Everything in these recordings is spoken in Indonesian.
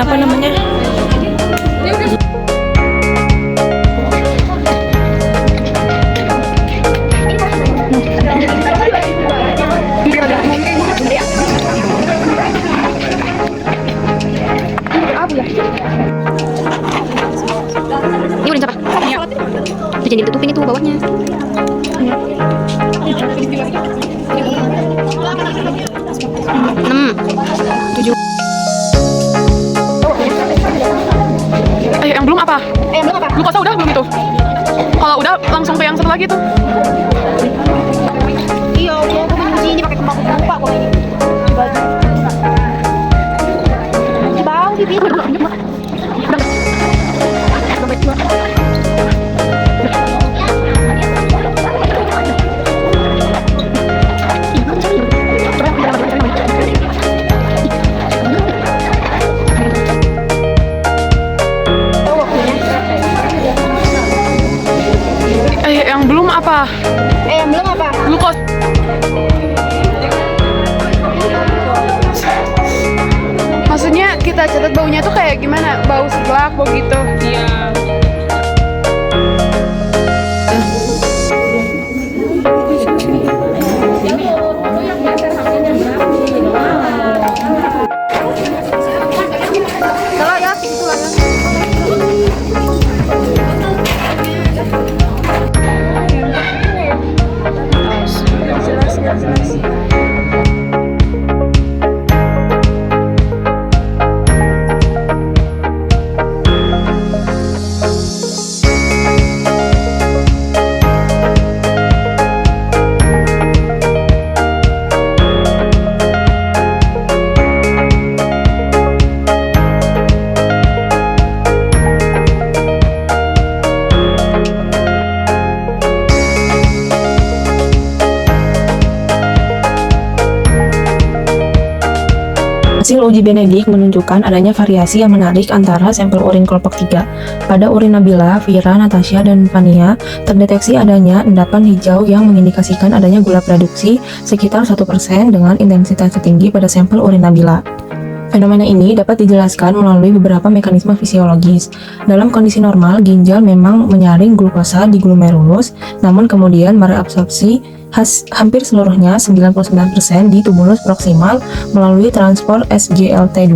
apa namanya? Ini udah siapa? Itu jadi ditutupin itu bawahnya. Tujuh. Yang belum apa? Yang belum apa? Glukosa udah belum itu? Kalau udah langsung ke yang satu lagi tuh. Iya, aku benci ini pakai kembang lupa kok ini. Bau di pintu. Yang belum apa? Yang belum apa? Glukos. Maksudnya kita catat baunya tuh kayak gimana? Bau seblak, bau gitu. Iya. Kalau ya, itu lah ya. Hasil uji Benedict menunjukkan adanya variasi yang menarik antara sampel urin kelompok 3. Pada urin Nabila, Vira, Natasha, dan Fania, terdeteksi adanya endapan hijau yang mengindikasikan adanya gula produksi sekitar 1% dengan intensitas tertinggi pada sampel urin Nabila. Fenomena ini dapat dijelaskan melalui beberapa mekanisme fisiologis. Dalam kondisi normal, ginjal memang menyaring glukosa di glomerulus, namun kemudian mereabsorpsi hampir seluruhnya 99% di tubulus proksimal melalui transport SGLT2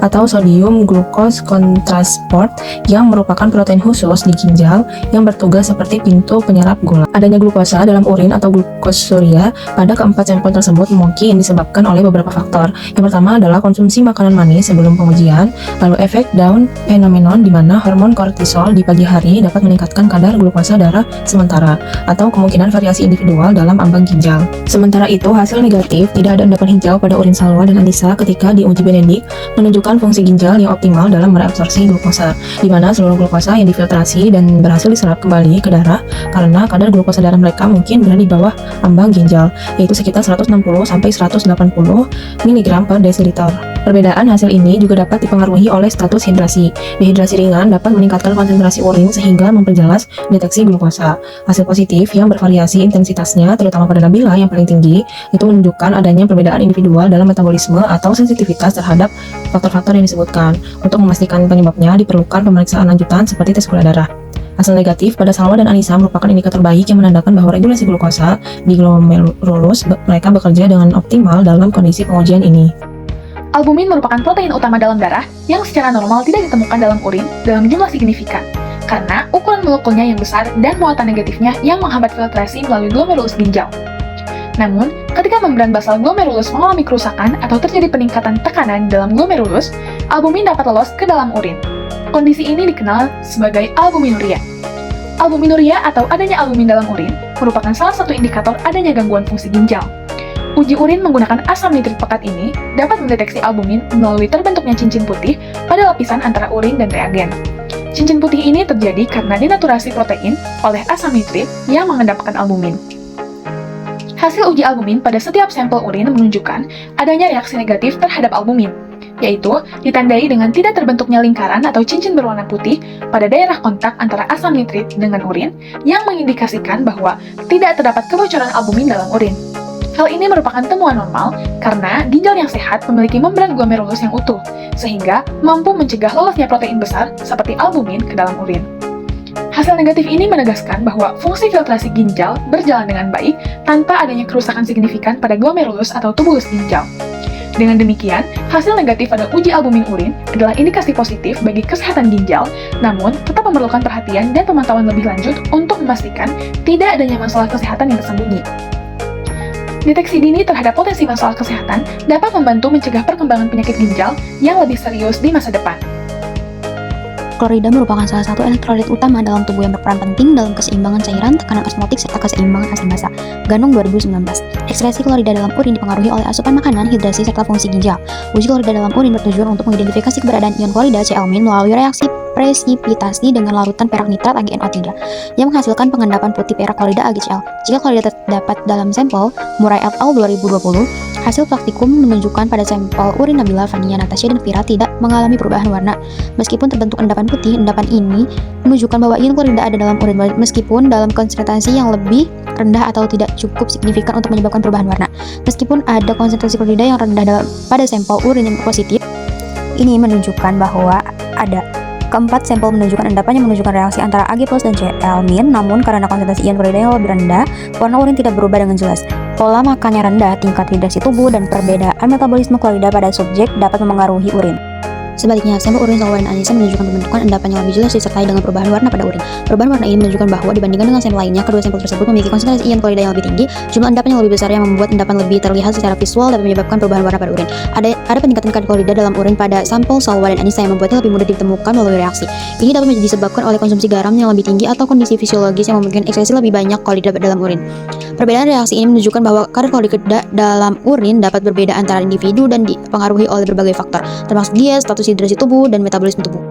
atau sodium glucose contrasport yang merupakan protein khusus di ginjal yang bertugas seperti pintu penyerap gula. Adanya glukosa dalam urin atau glukosuria pada keempat sampel tersebut mungkin disebabkan oleh beberapa faktor. Yang pertama adalah konsumsi makanan manis sebelum pengujian, lalu efek Down phenomenon di mana hormon kortisol di pagi hari dapat meningkatkan kadar glukosa darah sementara, atau kemungkinan variasi individual dalam ambang ginjal. Sementara itu, hasil negatif tidak ada endapan hijau pada urin Salwa dan Anissa ketika diuji Benedict menunjukkan fungsi ginjal yang optimal dalam mereabsorpsi glukosa, di mana seluruh glukosa yang difiltrasi dan berhasil diserap kembali ke darah karena kadar glukosa darah mereka mungkin berada di bawah ambang ginjal, yaitu sekitar 160-180 mg per desiliter. Perbedaan hasil ini juga dapat dipengaruhi oleh status hidrasi. Dehidrasi ringan dapat meningkatkan konsentrasi urin sehingga memperjelas deteksi glukosa. Hasil positif yang bervariasi intensitasnya, terutama pada Nabila yang paling tinggi, itu menunjukkan adanya perbedaan individual dalam metabolisme atau sensitivitas terhadap faktor-faktor yang disebutkan. Untuk memastikan penyebabnya, diperlukan pemeriksaan lanjutan seperti tes gula darah. Hasil negatif pada Salwa dan Anissa merupakan indikator baik yang menandakan bahwa regulasi glukosa di glomerulus mereka bekerja dengan optimal dalam kondisi pengujian ini. Albumin merupakan protein utama dalam darah yang secara normal tidak ditemukan dalam urin dalam jumlah signifikan karena ukuran molekulnya yang besar dan muatan negatifnya yang menghambat filtrasi melalui glomerulus ginjal. Namun, ketika membran basal glomerulus mengalami kerusakan atau terjadi peningkatan tekanan dalam glomerulus, albumin dapat lolos ke dalam urin. Kondisi ini dikenal sebagai albuminuria. Albuminuria atau adanya albumin dalam urin merupakan salah satu indikator adanya gangguan fungsi ginjal. Uji urin menggunakan asam nitrit pekat ini dapat mendeteksi albumin melalui terbentuknya cincin putih pada lapisan antara urin dan reagen. Cincin putih ini terjadi karena denaturasi protein oleh asam nitrit yang mengendapkan albumin. Hasil uji albumin pada setiap sampel urin menunjukkan adanya reaksi negatif terhadap albumin, yaitu ditandai dengan tidak terbentuknya lingkaran atau cincin berwarna putih pada daerah kontak antara asam nitrit dengan urin yang mengindikasikan bahwa tidak terdapat kebocoran albumin dalam urin. Hal ini merupakan temuan normal karena ginjal yang sehat memiliki membran glomerulus yang utuh, sehingga mampu mencegah lolosnya protein besar seperti albumin ke dalam urin. Hasil negatif ini menegaskan bahwa fungsi filtrasi ginjal berjalan dengan baik tanpa adanya kerusakan signifikan pada glomerulus atau tubulus ginjal. Dengan demikian, hasil negatif pada uji albumin urin adalah indikasi positif bagi kesehatan ginjal, namun tetap memerlukan perhatian dan pemantauan lebih lanjut untuk memastikan tidak adanya masalah kesehatan yang tersembunyi. Deteksi dini terhadap potensi masalah kesehatan dapat membantu mencegah perkembangan penyakit ginjal yang lebih serius di masa depan. Klorida merupakan salah satu elektrolit utama dalam tubuh yang berperan penting dalam keseimbangan cairan, tekanan osmotik, serta keseimbangan asam basa. Ganong 2019. Ekskresi klorida dalam urin dipengaruhi oleh asupan makanan, hidrasi, serta fungsi ginjal. Uji klorida dalam urin bertujuan untuk mengidentifikasi keberadaan ion klorida Cl- melalui reaksi presipitasi dengan larutan perak nitrat AgNO3 yang menghasilkan pengendapan putih perak klorida AgCl. Jika klorida terdapat dalam sampel Murray et al. 2020, hasil praktikum menunjukkan pada sampel urin Nabila, Fania, Natasha, dan Vira tidak mengalami perubahan warna. Meskipun terbentuk endapan putih, endapan ini menunjukkan bahwa ion klorida ada dalam urin meskipun dalam konsentrasi yang lebih rendah atau tidak cukup signifikan untuk menyebabkan perubahan warna. Meskipun ada konsentrasi klorida yang rendah pada sampel urin yang positif, ini menunjukkan bahwa ada keempat sampel menunjukkan endapan yang menunjukkan reaksi antara Ag+ dan Cl-, namun karena konsentrasi ion klorida yang lebih rendah, warna urin tidak berubah dengan jelas. Pola makannya rendah, tingkat hidrasi tubuh, dan perbedaan metabolisme klorida pada subjek dapat memengaruhi urin. Sebaliknya, sampel urin Salwa dan Anissa menunjukkan pembentukan endapan yang lebih jelas disertai dengan perubahan warna pada urin. Perubahan warna ini menunjukkan bahwa dibandingkan dengan sampel lainnya, kedua sampel tersebut memiliki konsentrasi ion klorida yang lebih tinggi, jumlah endapan yang lebih besar yang membuat endapan lebih terlihat secara visual dapat menyebabkan perubahan warna pada urin. Ada peningkatan kadar klorida dalam urin pada sampel Salwa dan Anissa yang membuatnya lebih mudah ditemukan melalui reaksi. Ini dapat disebabkan oleh konsumsi garam yang lebih tinggi atau kondisi fisiologis yang memungkinkan ekskresi lebih banyak klorida dalam urin. Perbedaan reaksi ini menunjukkan bahwa kadar klorida dalam urin dapat berbeda antara individu dan dipengaruhi oleh berbagai faktor, termasuk diet, status hidrasi tubuh, dan metabolisme tubuh.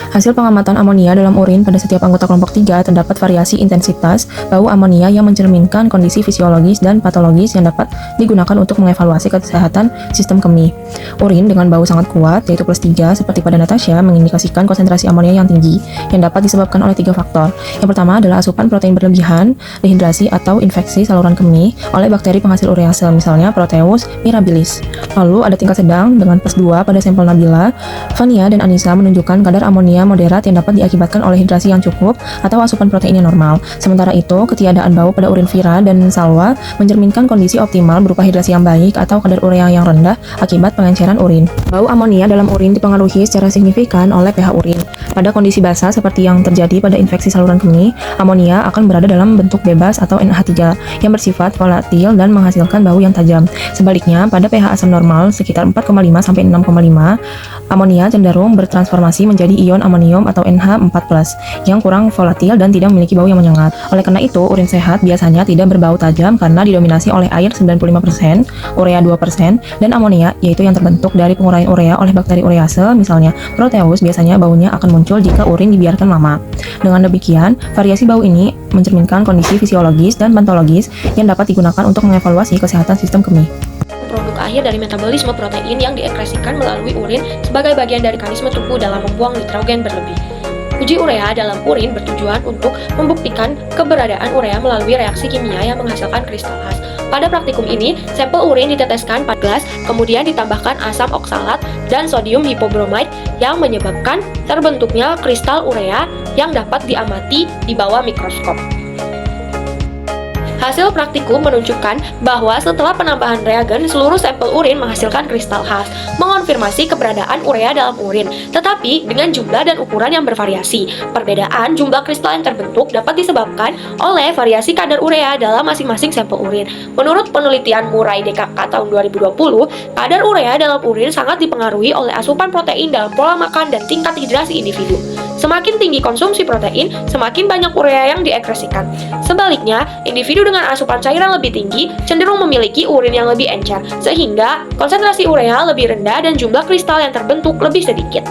Hasil pengamatan amonia dalam urin pada setiap anggota kelompok 3 terdapat variasi intensitas bau amonia yang mencerminkan kondisi fisiologis dan patologis yang dapat digunakan untuk mengevaluasi kesehatan sistem kemih. Urin dengan bau sangat kuat, yaitu +3, seperti pada Natasha, mengindikasikan konsentrasi amonia yang tinggi, yang dapat disebabkan oleh 3 faktor. Yang pertama adalah asupan protein berlebihan, dehidrasi atau infeksi saluran kemih oleh bakteri penghasil urease, misalnya Proteus mirabilis. Lalu ada tingkat sedang dengan +2 pada sampel Nabila, Fania, dan Anissa menunjukkan kadar amonia moderat yang dapat diakibatkan oleh hidrasi yang cukup atau asupan protein yang normal. Sementara itu, ketiadaan bau pada urin Vira dan Salwa mencerminkan kondisi optimal berupa hidrasi yang baik atau kadar urea yang rendah akibat pengenceran urin. Bau amonia dalam urin dipengaruhi secara signifikan oleh pH urin. Pada kondisi basah seperti yang terjadi pada infeksi saluran kemih, amonia akan berada dalam bentuk bebas atau NH3 yang bersifat volatil dan menghasilkan bau yang tajam. Sebaliknya, pada pH asam normal sekitar 4,5 sampai 6,5, amonia cenderung bertransformasi menjadi ion amonium atau NH4+ yang kurang volatil dan tidak memiliki bau yang menyengat. Oleh karena itu, urin sehat biasanya tidak berbau tajam karena didominasi oleh air 95%, urea 2%, dan amonia, yaitu yang terbentuk dari penguraian urea oleh bakteri urease, misalnya Proteus. Biasanya baunya akan muncul jika urin dibiarkan lama. Dengan demikian, variasi bau ini mencerminkan kondisi fisiologis dan patologis yang dapat digunakan untuk mengevaluasi kesehatan sistem kemih. Produk akhir dari metabolisme protein yang diekskresikan melalui urin sebagai bagian dari mekanisme tubuh dalam membuang nitrogen berlebih. Uji urea dalam urin bertujuan untuk membuktikan keberadaan urea melalui reaksi kimia yang menghasilkan kristal khas. Pada praktikum ini, sampel urin diteteskan 4 gelas, kemudian ditambahkan asam oksalat dan sodium hipobromide yang menyebabkan terbentuknya kristal urea yang dapat diamati di bawah mikroskop. Hasil praktikum menunjukkan bahwa setelah penambahan reagen, seluruh sampel urin menghasilkan kristal khas, mengonfirmasi keberadaan urea dalam urin, tetapi dengan jumlah dan ukuran yang bervariasi. Perbedaan jumlah kristal yang terbentuk dapat disebabkan oleh variasi kadar urea dalam masing-masing sampel urin. Menurut penelitian Murray DKK tahun 2020, kadar urea dalam urin sangat dipengaruhi oleh asupan protein dalam pola makan dan tingkat hidrasi individu. Semakin tinggi konsumsi protein, semakin banyak urea yang diekskresikan. Sebaliknya, individu dengan asupan cairan lebih tinggi cenderung memiliki urin yang lebih encer, sehingga konsentrasi urea lebih rendah dan jumlah kristal yang terbentuk lebih sedikit.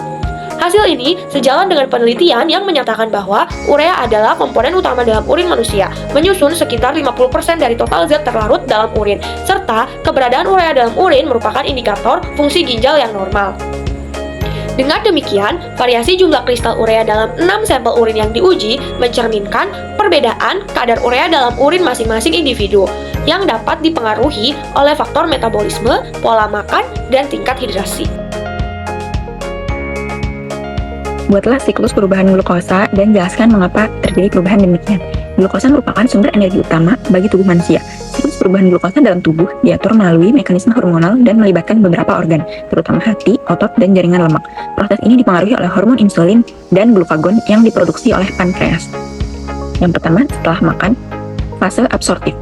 Hasil ini sejalan dengan penelitian yang menyatakan bahwa urea adalah komponen utama dalam urin manusia, menyusun sekitar 50% dari total zat terlarut dalam urin, serta keberadaan urea dalam urin merupakan indikator fungsi ginjal yang normal. Dengan demikian, variasi jumlah kristal urea dalam 6 sampel urin yang diuji mencerminkan perbedaan kadar urea dalam urin masing-masing individu. yang dapat dipengaruhi oleh faktor metabolisme, pola makan, dan tingkat hidrasi. Buatlah siklus perubahan glukosa dan jelaskan mengapa terjadi perubahan demikian. Glukosa merupakan sumber energi utama bagi tubuh manusia. Siklus perubahan glukosa dalam tubuh diatur melalui mekanisme hormonal dan melibatkan beberapa organ, terutama hati, otot, dan jaringan lemak. Proses ini dipengaruhi oleh hormon insulin dan glukagon yang diproduksi oleh pankreas. Yang pertama, setelah makan, fase absorptif,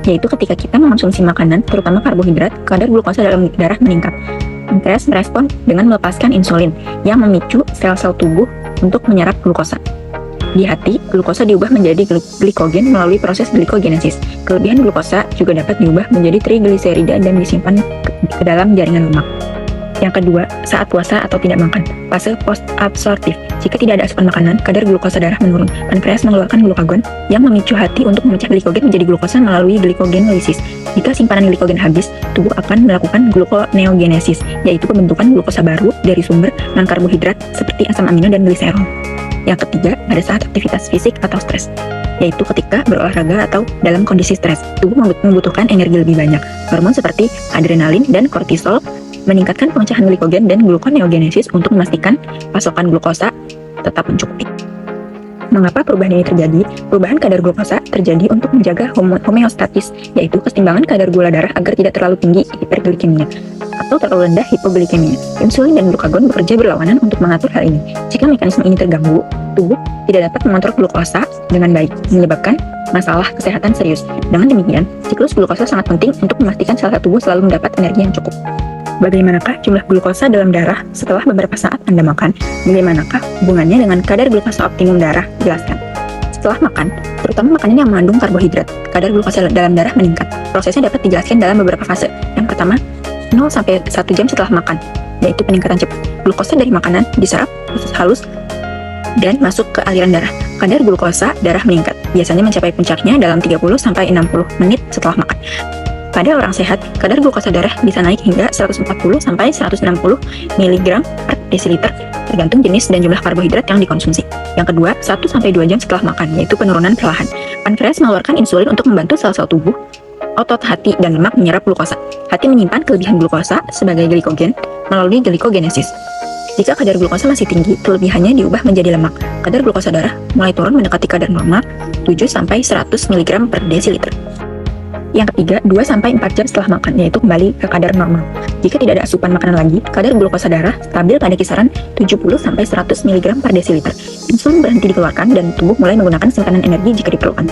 yaitu ketika kita mengonsumsi makanan, terutama karbohidrat, kadar glukosa dalam darah meningkat. Pankreas merespon dengan melepaskan insulin yang memicu sel-sel tubuh untuk menyerap glukosa. Di hati, glukosa diubah menjadi glikogen melalui proses glikogenesis. Kelebihan glukosa juga dapat diubah menjadi trigliserida dan disimpan ke dalam jaringan lemak. Yang kedua, saat puasa atau tidak makan, fase post-absorptif. Jika tidak ada asupan makanan, kadar glukosa darah menurun. Pankreas mengeluarkan glukagon yang memicu hati untuk memecah glikogen menjadi glukosa melalui glikogenolysis. Jika simpanan glikogen habis, tubuh akan melakukan gluconeogenesis, yaitu pembentukan glukosa baru dari sumber non-karbohidrat seperti asam amino dan gliserol. Yang ketiga, pada saat aktivitas fisik atau stres, yaitu ketika berolahraga atau dalam kondisi stres, tubuh membutuhkan energi lebih banyak. Hormon seperti adrenalin dan kortisol meningkatkan pemecahan glikogen dan gluconeogenesis untuk memastikan pasokan glukosa tetap mencukupi. Mengapa perubahan ini terjadi? Perubahan kadar glukosa terjadi untuk menjaga homeostatis, yaitu keseimbangan kadar gula darah agar tidak terlalu tinggi hiperglikemia atau terlalu rendah hipoglikemia. Insulin dan glukagon bekerja berlawanan untuk mengatur hal ini. Jika mekanisme ini terganggu, tubuh tidak dapat mengontrol glukosa dengan baik, menyebabkan masalah kesehatan serius. Dengan demikian, siklus glukosa sangat penting untuk memastikan sel-sel tubuh selalu mendapat energi yang cukup. Bagaimanakah jumlah glukosa dalam darah setelah beberapa saat Anda makan? Bagaimanakah hubungannya dengan kadar glukosa optimum darah? Jelaskan. Setelah makan, terutama makanan yang mengandung karbohidrat, kadar glukosa dalam darah meningkat. Prosesnya dapat dijelaskan dalam beberapa fase. Yang pertama, 0-1 jam setelah makan, yaitu peningkatan cepat. Glukosa dari makanan diserap proses halus dan masuk ke aliran darah. Kadar glukosa darah meningkat, biasanya mencapai puncaknya dalam 30-60 menit setelah makan. Pada orang sehat, kadar glukosa darah bisa naik hingga 140-160 mg per desiliter, tergantung jenis dan jumlah karbohidrat yang dikonsumsi. Yang kedua, 1-2 jam setelah makan, yaitu penurunan perlahan. Pankreas mengeluarkan insulin untuk membantu sel-sel tubuh, otot, hati, dan lemak menyerap glukosa. Hati menyimpan kelebihan glukosa sebagai glikogen melalui glikogenesis. Jika kadar glukosa masih tinggi, kelebihannya diubah menjadi lemak. Kadar glukosa darah mulai turun mendekati kadar normal 7-100 mg per desiliter. Yang ketiga, 2-4 jam setelah makan, yaitu kembali ke kadar normal. Jika tidak ada asupan makanan lagi, kadar glukosa darah stabil pada kisaran 70-100 mg per desiliter. Insulin berhenti dikeluarkan dan tubuh mulai menggunakan simpanan energi jika diperlukan.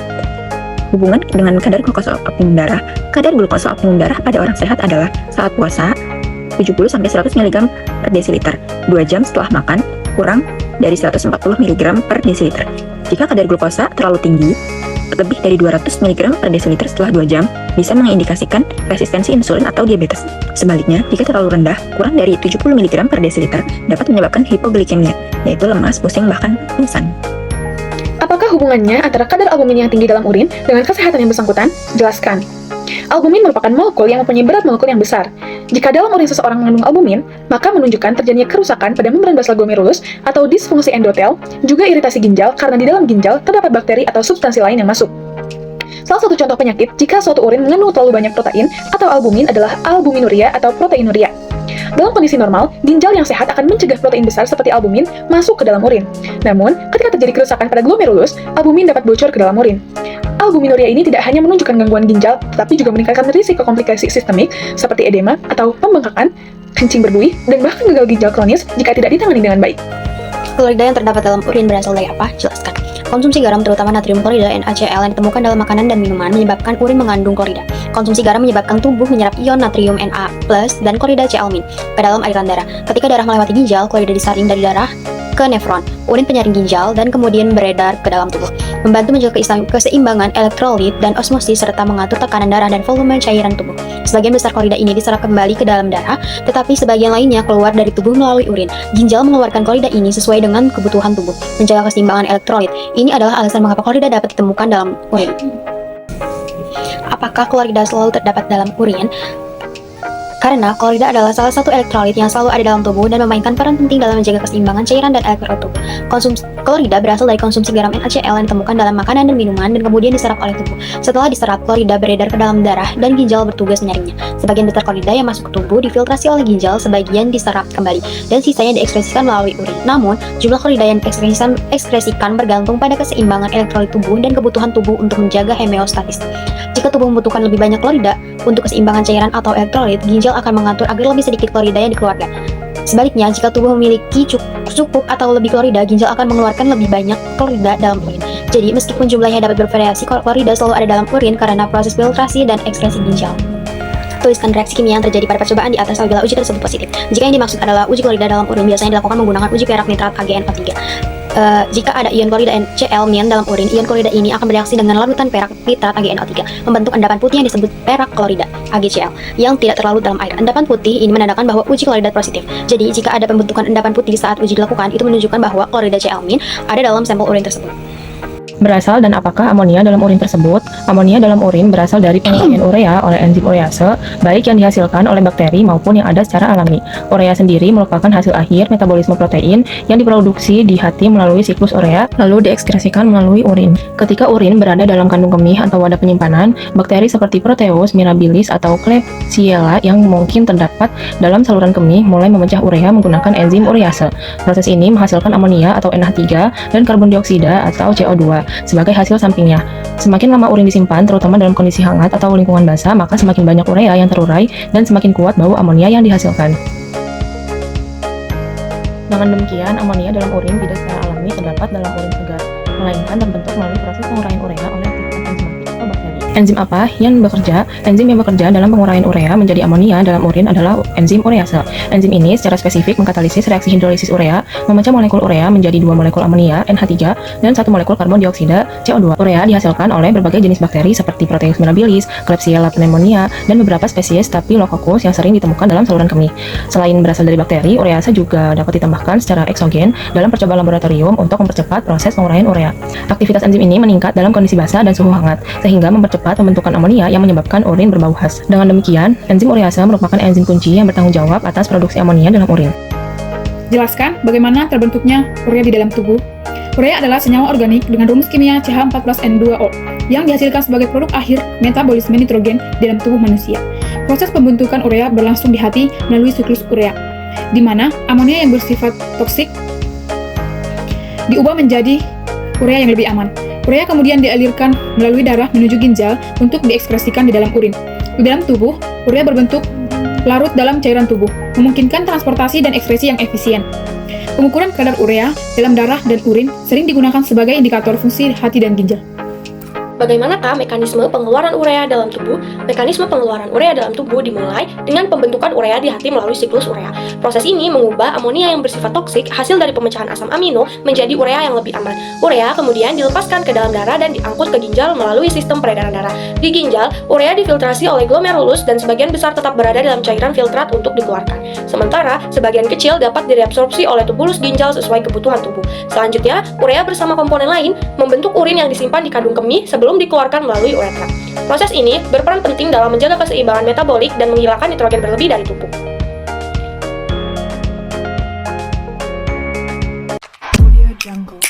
Hubungan dengan kadar glukosa optimum darah. Kadar glukosa optimum darah pada orang sehat adalah saat puasa 70-100 mg per desiliter. 2 jam setelah makan, kurang dari 140 mg per desiliter. Jika kadar glukosa terlalu tinggi, lebih dari 200 mg per desiliter setelah 2 jam, bisa mengindikasikan resistensi insulin atau diabetes. Sebaliknya, jika terlalu rendah, kurang dari 70 mg per desiliter, dapat menyebabkan hipoglikemia, yaitu lemas, pusing, bahkan pingsan. Apakah hubungannya antara kadar albumin yang tinggi dalam urin dengan kesehatan yang bersangkutan? Jelaskan. Albumin merupakan molekul yang mempunyai berat molekul yang besar. Jika dalam urin seseorang mengandung albumin, maka menunjukkan terjadinya kerusakan pada membran basal glomerulus atau disfungsi endotel, juga iritasi ginjal karena di dalam ginjal terdapat bakteri atau substansi lain yang masuk. Salah satu contoh penyakit jika suatu urin mengandung terlalu banyak protein atau albumin adalah albuminuria atau proteinuria. Dalam kondisi normal, ginjal yang sehat akan mencegah protein besar seperti albumin masuk ke dalam urin. Namun, ketika terjadi kerusakan pada glomerulus, albumin dapat bocor ke dalam urin. Albuminuria ini tidak hanya menunjukkan gangguan ginjal, tetapi juga meningkatkan risiko komplikasi sistemik seperti edema atau pembengkakan, kencing berbuih, dan bahkan gagal ginjal kronis jika tidak ditangani dengan baik. Klorida yang terdapat dalam urin berasal dari apa? Jelaskan. Konsumsi garam terutama natrium klorida NaCl yang ditemukan dalam makanan dan minuman menyebabkan urin mengandung klorida. Konsumsi garam menyebabkan tubuh menyerap ion natrium Na+ dan klorida C-almin ke dalam aliran darah. Ketika darah melewati ginjal, klorida disaring dari darah ke nefron, urin penyaring ginjal, dan kemudian beredar ke dalam tubuh, membantu menjaga keseimbangan elektrolit dan osmosis serta mengatur tekanan darah dan volume cairan tubuh. Sebagian besar klorida ini diserap kembali ke dalam darah, tetapi sebagian lainnya keluar dari tubuh melalui urin. Ginjal mengeluarkan klorida ini sesuai dengan kebutuhan tubuh, menjaga keseimbangan elektrolit. Ini adalah alasan mengapa klorida dapat ditemukan dalam urin. Apakah klorida selalu terdapat dalam urin? Karena klorida adalah salah satu elektrolit yang selalu ada dalam tubuh dan memainkan peran penting dalam menjaga keseimbangan cairan dan elektrolit tubuh. Konsumsi klorida berasal dari konsumsi garam NaCl yang ditemukan dalam makanan dan minuman dan kemudian diserap oleh tubuh. Setelah diserap, klorida beredar ke dalam darah dan ginjal bertugas menyaringnya. Sebagian besar klorida yang masuk ke tubuh difiltrasi oleh ginjal, sebagian diserap kembali, dan sisanya diekspresikan melalui urin. Namun, jumlah klorida yang diekspresikan bergantung pada keseimbangan elektrolit tubuh dan kebutuhan tubuh untuk menjaga homeostatis. Jika tubuh membutuhkan lebih banyak klorida untuk keseimbangan cairan atau elektrolit, ginjal akan mengatur agar lebih sedikit klorida yang dikeluarkan. Sebaliknya, jika tubuh memiliki cukup atau lebih klorida, ginjal akan mengeluarkan lebih banyak klorida dalam urin. Jadi, meskipun jumlahnya dapat bervariasi, klorida selalu ada dalam urin karena proses filtrasi dan ekskresi ginjal. Tuliskan reaksi kimia yang terjadi pada percobaan di atas apabila uji tersebut positif. Jika yang dimaksud adalah uji klorida dalam urin, biasanya dilakukan menggunakan uji perak nitrat AgNO3. Jika ada ion klorida NaCl dalam urin, ion klorida ini akan bereaksi dengan larutan perak nitrat AgNO3, membentuk endapan putih yang disebut perak klorida AgCl yang tidak terlarut dalam air. Endapan putih ini menandakan bahwa uji klorida positif. Jadi, jika ada pembentukan endapan putih saat uji dilakukan, itu menunjukkan bahwa klorida Cl- ada dalam sampel urin tersebut. Berasal dan apakah amonia dalam urin tersebut? Amonia dalam urin berasal dari penguraian urea oleh enzim urease, baik yang dihasilkan oleh bakteri maupun yang ada secara alami. Urea sendiri merupakan hasil akhir metabolisme protein yang diproduksi di hati melalui siklus urea, lalu diekskresikan melalui urin. Ketika urin berada dalam kandung kemih atau wadah penyimpanan, bakteri seperti Proteus, Mirabilis, atau Klebsiella yang mungkin terdapat dalam saluran kemih mulai memecah urea menggunakan enzim urease. Proses ini menghasilkan amonia atau NH3 dan karbon dioksida atau CO2 sebagai hasil sampingnya. Semakin lama urin disimpan, terutama dalam kondisi hangat atau lingkungan basah, maka semakin banyak urea yang terurai dan semakin kuat bau amonia yang dihasilkan. Dengan demikian, amonia dalam urin tidak secara alami terdapat dalam urin segar, melainkan terbentuk melalui proses penguraian urea oleh aktivitas enzimatik atau bakteri. Enzim apa yang bekerja? Enzim yang bekerja dalam penguraian urea menjadi amonia dalam urin adalah enzim urease. Enzim ini secara spesifik mengkatalisis reaksi hidrolisis urea, memecah molekul urea menjadi 2 molekul amonia NH3 dan 1 molekul karbon dioksida CO2. Urea dihasilkan oleh berbagai jenis bakteri seperti Proteus mirabilis, Klebsiella pneumonia, dan beberapa spesies Staphylococcus yang sering ditemukan dalam saluran kemih. Selain berasal dari bakteri, urease juga dapat ditambahkan secara eksogen dalam percobaan laboratorium untuk mempercepat proses penguraian urea. Aktivitas enzim ini meningkat dalam kondisi basah dan suhu hangat, sehingga mempercepat pembentukan amonia yang menyebabkan urin berbau khas. Dengan demikian, enzim urease merupakan enzim kunci yang bertanggung jawab atas produksi amonia dalam urin. Jelaskan bagaimana terbentuknya urea di dalam tubuh. Urea adalah senyawa organik dengan rumus kimia CH14N2O yang dihasilkan sebagai produk akhir metabolisme nitrogen di dalam tubuh manusia. Proses pembentukan urea berlangsung di hati melalui siklus urea, di mana amonia yang bersifat toksik diubah menjadi urea yang lebih aman. Urea kemudian dialirkan melalui darah menuju ginjal untuk diekspresikan di dalam urin. Di dalam tubuh, urea berbentuk larut dalam cairan tubuh, memungkinkan transportasi dan ekskresi yang efisien. Pengukuran kadar urea dalam darah dan urin sering digunakan sebagai indikator fungsi hati dan ginjal. Bagaimanakah mekanisme pengeluaran urea dalam tubuh? Mekanisme pengeluaran urea dalam tubuh dimulai dengan pembentukan urea di hati melalui siklus urea. Proses ini mengubah amonia yang bersifat toksik hasil dari pemecahan asam amino menjadi urea yang lebih aman. Urea kemudian dilepaskan ke dalam darah dan diangkut ke ginjal melalui sistem peredaran darah. Di ginjal, urea difiltrasi oleh glomerulus dan sebagian besar tetap berada dalam cairan filtrat untuk dikeluarkan. Sementara, sebagian kecil dapat direabsorpsi oleh tubulus ginjal sesuai kebutuhan tubuh. Selanjutnya, urea bersama komponen lain membentuk urin yang disimpan di kandung kemih sebelum dikeluarkan melalui uretra. Proses ini berperan penting dalam menjaga keseimbangan metabolik dan menghilangkan nitrogen berlebih dari tubuh. Audio Jungle.